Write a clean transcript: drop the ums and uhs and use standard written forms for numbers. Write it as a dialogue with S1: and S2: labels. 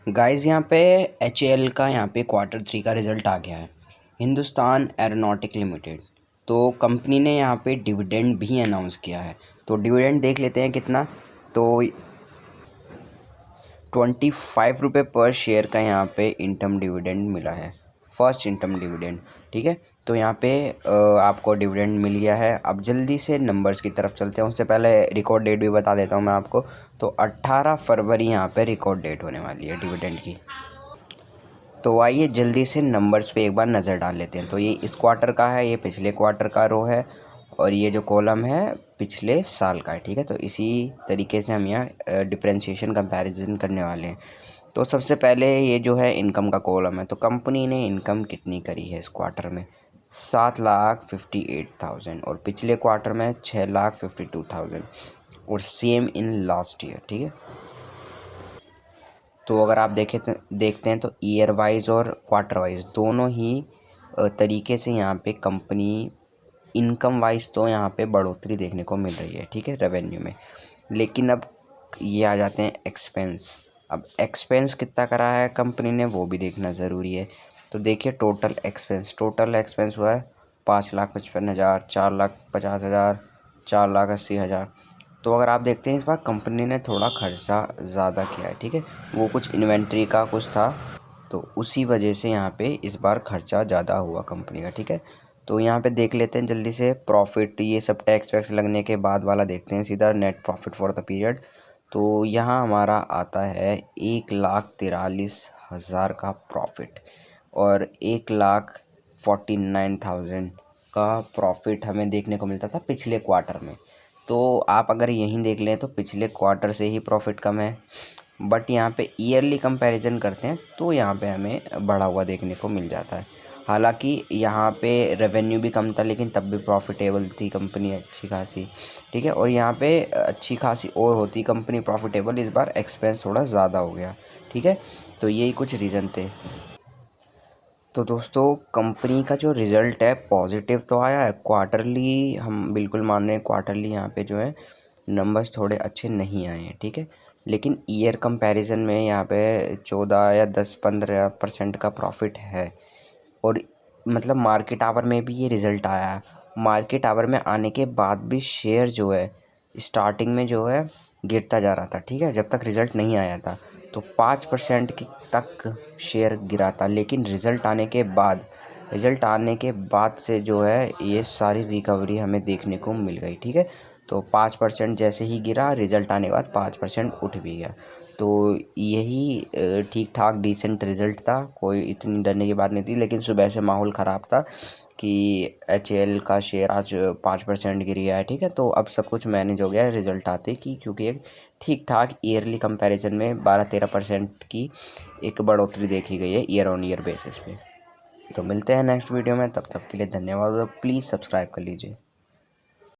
S1: Guys यहाँ पे HAL का यहाँ पे Q3 का रिज़ल्ट आ गया है। हिंदुस्तान एरोनॉटिक लिमिटेड, तो कंपनी ने यहाँ पे डिविडेंड भी अनाउंस किया है। तो डिविडेंड देख लेते हैं कितना। तो 25 रुपये पर शेयर का यहाँ पे इंटर्म डिविडेंड मिला है, फर्स्ट इंटर्म डिविडेंड। ठीक है, तो यहाँ पे आपको डिविडेंड मिल गया है। अब जल्दी से नंबर्स की तरफ चलते हैं, उससे पहले रिकॉर्ड डेट भी बता देता हूँ मैं आपको। तो 18 फरवरी यहाँ पे रिकॉर्ड डेट होने वाली है डिविडेंड की। तो आइए जल्दी से नंबर्स पे एक बार नज़र डाल लेते हैं। तो ये इस क्वार्टर का है, ये पिछले क्वार्टर का रो है, और ये जो कॉलम है पिछले साल का है। ठीक है, तो इसी तरीके से हम यहाँ डिफरेंशिएशन कंपैरिजन करने वाले हैं। तो सबसे पहले ये जो है इनकम का कॉलम है। तो कंपनी ने इनकम कितनी करी है इस क्वार्टर में? 7,58,000, और पिछले क्वार्टर में 6,52,000, और सेम इन लास्ट ईयर। ठीक है, तो अगर आप देखते हैं तो ईयर वाइज और क्वार्टर वाइज दोनों ही तरीके से यहाँ पे कंपनी इनकम वाइज तो यहाँ पे बढ़ोतरी देखने को मिल रही है। ठीक है, रेवेन्यू में। लेकिन अब ये आ जाते हैं एक्सपेंस। अब एक्सपेंस कितना करा है कंपनी ने वो भी देखना ज़रूरी है। तो देखिए टोटल एक्सपेंस हुआ है 5,55,000, 4,50,000, 4,80,000। तो अगर आप देखते हैं इस बार कंपनी ने थोड़ा खर्चा ज़्यादा किया है। ठीक है, वो कुछ इन्वेंट्री का कुछ था, तो उसी वजह से यहाँ पे इस बार खर्चा ज़्यादा हुआ कंपनी का। ठीक है, तो यहाँ पे देख लेते हैं जल्दी से प्रॉफिट, ये सब टैक्स वैक्स लगने के बाद वाला देखते हैं सीधा, net profit for the period. तो यहाँ हमारा आता है 1,43,000 का प्रॉफिट, और 1,49,000 का प्रॉफिट हमें देखने को मिलता था पिछले क्वार्टर में। तो आप अगर यहीं देख लें तो पिछले क्वार्टर से ही प्रॉफिट कम है, बट यहाँ पे ईयरली कंपैरिजन करते हैं तो यहाँ पे हमें बढ़ा हुआ देखने को मिल जाता है। हालांकि यहाँ पे रेवेन्यू भी कम था, लेकिन तब भी प्रॉफिटेबल थी कंपनी अच्छी खासी। ठीक है, और यहाँ पे अच्छी खासी और होती कंपनी प्रॉफिटेबल, इस बार एक्सपेंस थोड़ा ज़्यादा हो गया। ठीक है, तो यही कुछ रीज़न थे। तो दोस्तों कंपनी का जो रिज़ल्ट है पॉजिटिव तो आया है। क्वार्टरली हम बिल्कुल मान रहे हैं, क्वार्टरली यहाँ पे जो है नंबर्स थोड़े अच्छे नहीं आए हैं। ठीक है, लेकिन ईयर कंपैरिजन में यहाँ पे 14 या 10-15% का प्रॉफिट है। और मतलब मार्केट आवर में भी ये रिज़ल्ट आया है। मार्केट आवर में आने के बाद भी शेयर जो है स्टार्टिंग में जो है गिरता जा रहा था। ठीक है, जब तक रिज़ल्ट नहीं आया था तो 5% की तक शेयर गिरा था, लेकिन रिज़ल्ट आने के बाद से जो है ये सारी रिकवरी हमें देखने को मिल गई। ठीक है, तो 5% जैसे ही गिरा, रिज़ल्ट आने के बाद 5% उठ भी गया। तो यही ठीक ठाक डिसेंट रिज़ल्ट था, कोई इतनी डरने की बात नहीं थी। लेकिन सुबह से माहौल ख़राब था कि HAL का शेयर आज 5% गिर गया है। ठीक है, तो अब सब कुछ मैनेज हो गया है रिज़ल्ट आते की, क्योंकि एक ठीक ठाक ईयरली कंपैरिजन में 12-13% की एक बढ़ोतरी देखी गई है ईयर ऑन ईयर बेसिस पे। तो मिलते हैं नेक्स्ट वीडियो में, तब तक के लिए धन्यवाद, और प्लीज़ सब्सक्राइब कर लीजिए।